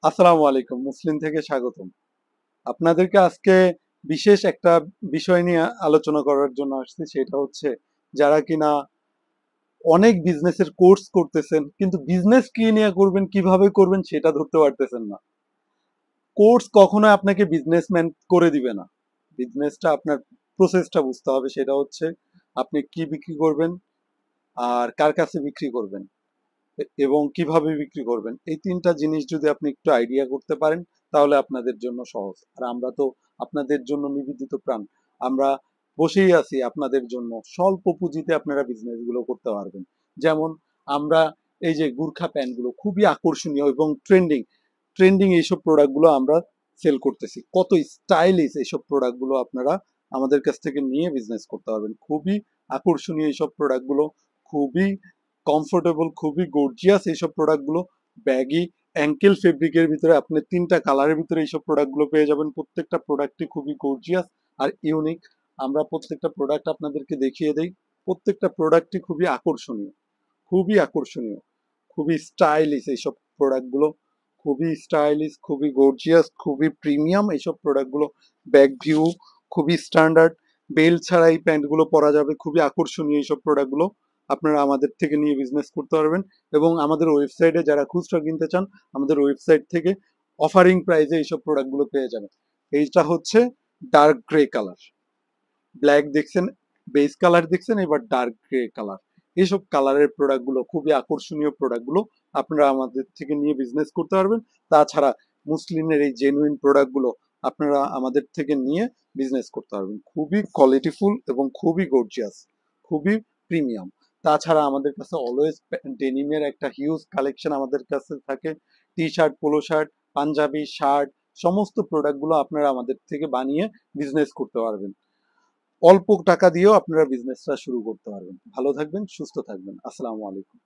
আসসালামু আলাইকুম, মুসলিম থেকে স্বাগতম। আপনাদেরকে আজকে বিশেষ একটা বিষয় নিয়ে আলোচনা করার জন্য আসছি। সেটা হচ্ছে যারা কিনা অনেক বিজনেসের কোর্স করতেছেন, কিন্তু বিজনেস কি নিয়ে করবেন, কিভাবে করবেন সেটা ধরতে পারতেছেন না। কোর্স কখনো আপনাকে বিজনেসম্যান করে দিবে না। বিজনেসটা আপনার প্রসেসটা বুঝতে হবে। সেটা হচ্ছে আপনি কি বিক্রি করবেন, আর কার কাছে বিক্রি করবেন, এবং কিভাবে বিক্রি করবেন। এই তিনটা জিনিস যদি আপনি একটু আইডিয়া করতে পারেন, তাহলে আপনাদের জন্য সহজ। আর আমরা তো আপনাদের জন্য নিবেদিত প্রাণ। আমরা বসেই আছি আপনাদের জন্য, স্বল্প পুঁজিতে আপনারা বিজনেস গুলো করতে পারবেন। যেমন আমরা এই যে গুর্খা প্যান্টগুলো খুবই আকর্ষণীয় এবং ট্রেন্ডিং ট্রেন্ডিং এইসব প্রোডাক্টগুলো আমরা সেল করতেছি। কত স্টাইলিশ এইসব প্রোডাক্টগুলো আপনারা আমাদের কাছ থেকে নিয়ে বিজনেস করতে পারবেন। খুবই আকর্ষণীয় এইসব প্রোডাক্টগুলো, খুবই কমফোর্টেবল, খুবই গর্জিয়াস এইসব প্রোডাক্টগুলো। ব্যাগি অ্যাঙ্কেল ফেব্রিকের ভিতরে আপনি তিনটা কালারের ভিতরে এইসব প্রোডাক্টগুলো পেয়ে যাবেন। প্রত্যেকটা প্রোডাক্টই খুবই গর্জিয়াস আর ইউনিক। আমরা প্রত্যেকটা প্রোডাক্ট আপনাদেরকে দেখিয়ে দেই। প্রত্যেকটা প্রোডাক্টই খুবই আকর্ষণীয়, খুবই আকর্ষণীয়, খুবই স্টাইলিশ এইসব প্রোডাক্টগুলো। খুবই স্টাইলিশ, খুবই গর্জিয়াস, খুবই প্রিমিয়াম এইসব প্রোডাক্টগুলো। ব্যাক ভিউ খুবই স্ট্যান্ডার্ড, বেল্ট ছাড়া এই প্যান্টগুলো পরা যাবে। খুবই আকর্ষণীয় এইসব প্রোডাক্টগুলো আপনারা আমাদের থেকে নিয়ে বিজনেস করতে পারবেন। এবং আমাদের ওয়েবসাইটে যারা খুচরা কিনতে চান, আমাদের ওয়েবসাইট থেকে অফারিং প্রাইসে এইসব প্রোডাক্টগুলো পেয়ে যাবেন। এইটা হচ্ছে ডার্ক গ্রে কালার। ব্ল্যাক দেখছেন, বেস কালার দেখছেন, এবার ডার্ক গ্রে কালার। এইসব কালারের প্রোডাক্টগুলো, খুবই আকর্ষণীয় প্রোডাক্টগুলো আপনারা আমাদের থেকে নিয়ে বিজনেস করতে পারবেন। তাছাড়া মুসলিমের এই জেনুইন প্রোডাক্টগুলো আপনারা আমাদের থেকে নিয়ে বিজনেস করতে পারবেন। খুবই কোয়ালিটিফুল এবং খুবই গর্জিয়াস, খুবই প্রিমিয়াম। তাছাড়া আমাদের কাছে অলওয়েজ ডেনিমের একটা হিউজ কালেকশন আমাদের কাছে থাকে। T shirt, polo shirt, Punjabi shirt, সমস্ত প্রোডাক্টগুলো আপনারা আমাদের থেকে বানিয়ে বিজনেস করতে পারবেন। অল্প টাকা দিয়েও আপনারা বিজনেসটা শুরু করতে পারবেন। ভালো থাকবেন, সুস্থ থাকবেন। আসসালামু আলাইকুম।